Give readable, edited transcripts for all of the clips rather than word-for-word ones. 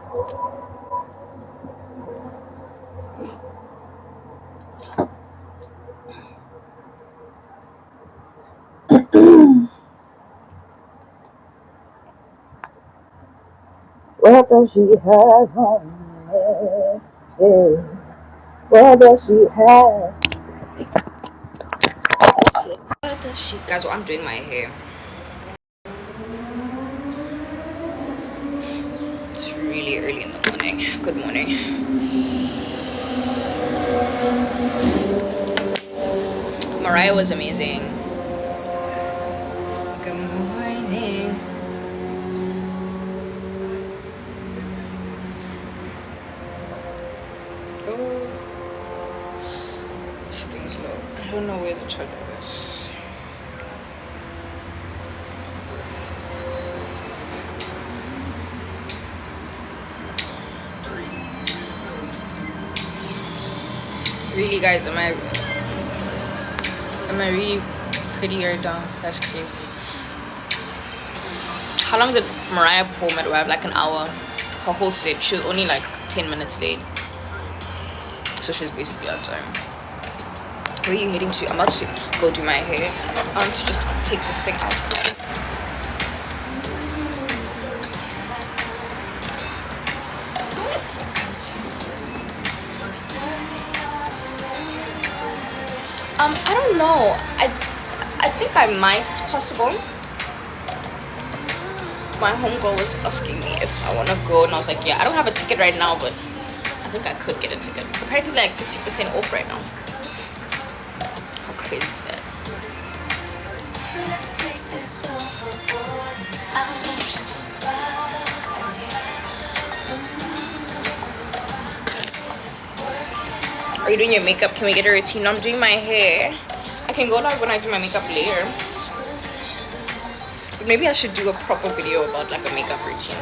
What does she have on me? Yeah. What does she have? What does she? Guys, I'm doing my hair. It's really early in the morning. Good morning. Mariah was amazing. Good morning. Oh, this thing's low. I don't know where the charger is. Really, guys, am I really pretty or dumb? That's crazy. How long did Mariah perform at? We have like an hour. Her whole set. She was only like 10 minutes late, so she's basically on time. Where are you heading to? I'm about to go do my hair. I want to just take this thing out. I don't know. I think I might. It's possible. My homegirl was asking me if I want to go, and I was like, yeah, I don't have a ticket right now, but I think I could get a ticket. Apparently, like 50% off right now. How crazy is that? Let's take this overboard. Are you doing your makeup? Can we get a routine? I'm doing my hair. I can go live when I do my makeup later. But maybe I should do a proper video about like a makeup routine.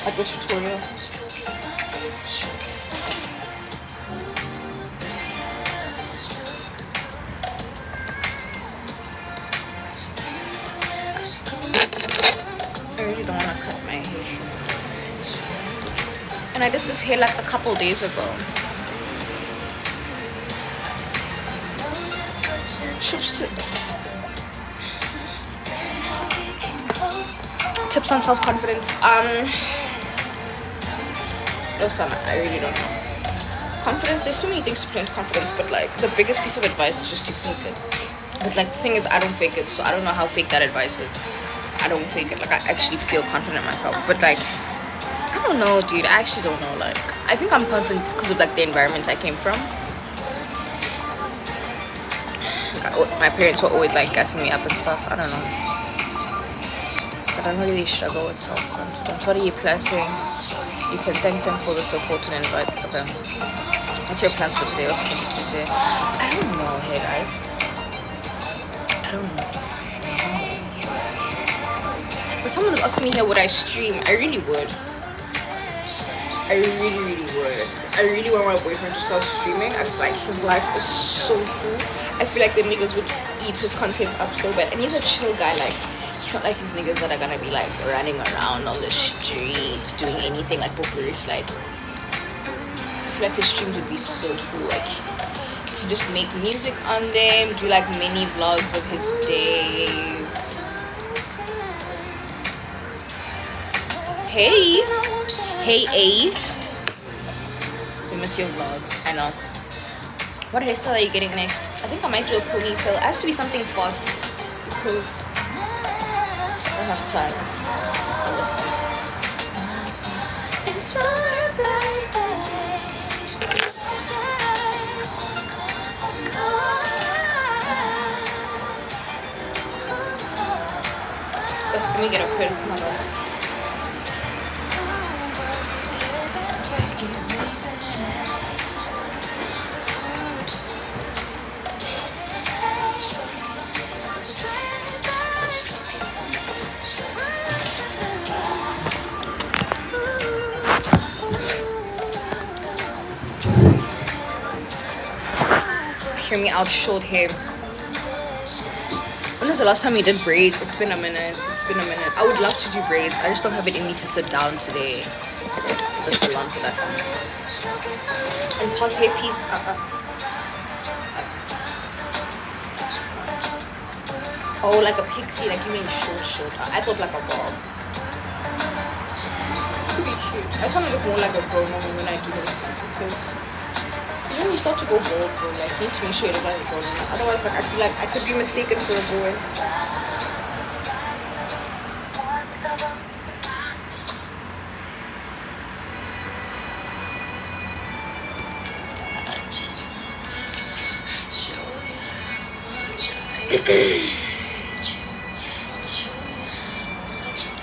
Like a tutorial. I really don't want to cut my hair. And I did this hair like a couple days ago. Tips on self-confidence. Listen, I really don't know. Confidence, there's so many things to put into confidence, but like the biggest piece of advice is just to fake it. But like the thing is, I don't fake it, so I don't know how fake that advice is. I don't fake it. Like I actually feel confident in myself, but like I don't know, dude. I actually don't know. Like I think I'm confident because of like the environment I came from. My parents were always like gassing me up and stuff. I don't know. But I don't really struggle with self-confidence. What are you planning? You can thank them for the support and invite them. What's your plans for today? What's the plans for today? I don't know. Hey guys. I don't know. But someone was asking me here, would I stream? I really would. I really would. I really want my boyfriend to start streaming. I feel like his life is so cool. I feel like the niggas would eat his content up so bad. And he's a chill guy. Like, he's not like these niggas that are gonna be like running around on the streets doing anything like Bookers. Like, I feel like his streams would be so cool. Like, he can just make music on them, do like mini vlogs of his days. Hey, we miss your vlogs. I know. What hairstyle are you getting next? I think I might do a ponytail. It has to be something fast because I don't have time. Understand? Let me get a print. Hold on. Hear me out, short hair. When was the last time you did braids? It's been a minute. I would love to do braids. I just don't have it in me to sit down today. the salon for that one. And pause hair piece. Oh, like a pixie, like you mean short. I thought like a bob. Could be cute. I just want to look more like a grown woman when I do those things because when you start to go bald, bro, like you need to make sure you look like a grown woman. Otherwise, like I feel like I could be mistaken for a boy.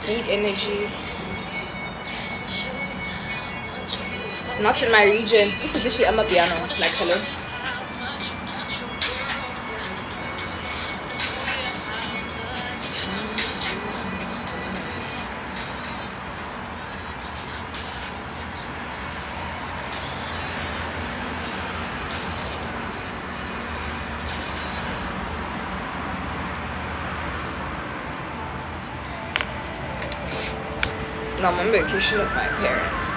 Need energy. Not in my region. This is literally Amapiano. Like, hello. No, I'm on vacation with my parents.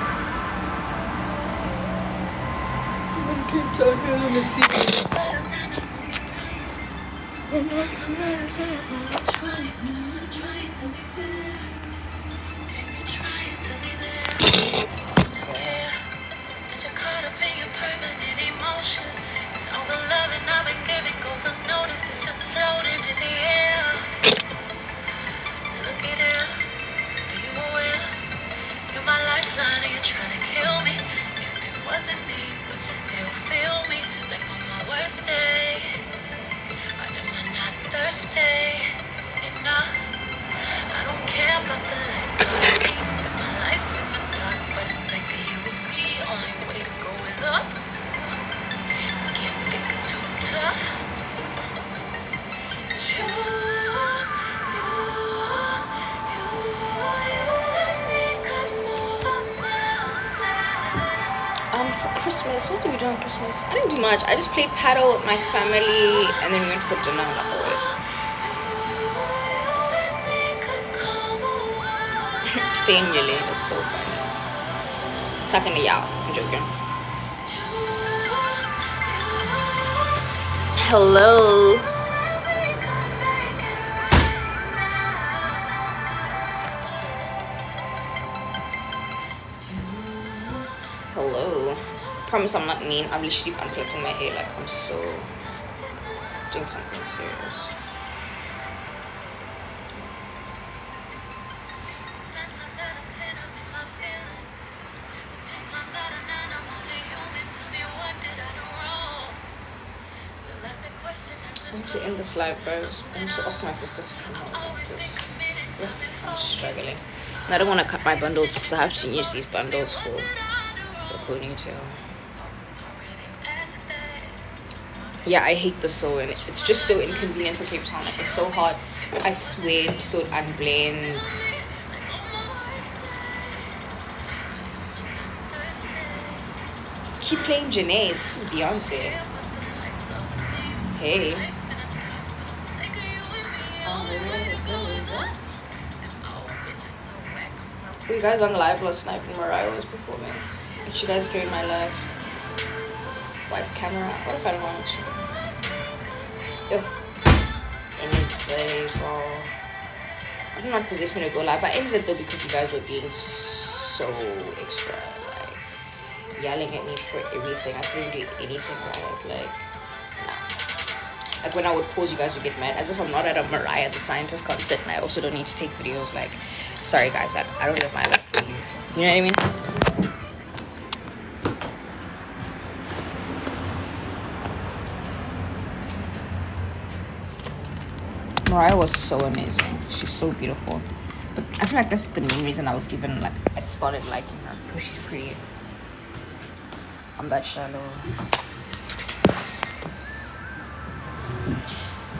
For Christmas, what did we do on Christmas? I didn't do much. I just played paddle with my family and then we went for dinner like always. Stay in your lane is so funny. Tucking it out. I'm joking. Hello. Hello. Promise I'm not mean. I'm literally unplaiting my hair like I'm so doing something serious. I need to end this live, guys. I need to ask my sister to come out because I'm struggling. And I don't want to cut my bundles because I have to use these bundles for the ponytail. Yeah, I hate the sewing. It's just so inconvenient for Cape Town. Like, it's so hard. I swear, it so unblends. Keep playing Janae. This is Beyonce. Hey. Were you guys on live last night when Mariah was performing? Did you guys join my live? White camera. What if I don't want to? Yo. I need to say, bro. I don't know what possessed me to go live. I ended it though because you guys were being so extra, like yelling at me for everything. I couldn't do anything right. Like, nah. Like when I would pause, you guys would get mad. As if I'm not at a Mariah the Scientist concert and I also don't need to take videos. Like, sorry guys, like I don't live my life for you. You know what I mean? Mariah was so amazing. She's so beautiful. But I feel like that's the main reason I was even like I started liking her because she's pretty. I'm that shallow.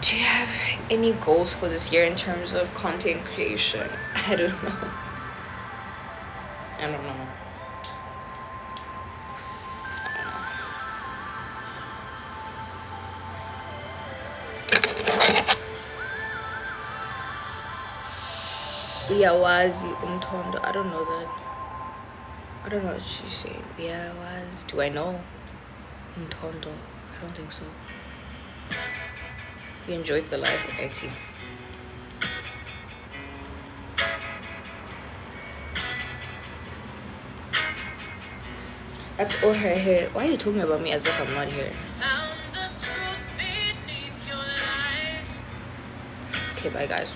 Do you have any goals for this year in terms of content creation? I don't know. I don't know. Yawazi Umtondo. I don't know that. I don't know what she's saying. Yeah, was. Do I know? Ntondo. I don't think so. You enjoyed the live? Okay, team. That's all her hair. Why are you talking about me as if I'm not here? Okay, bye guys.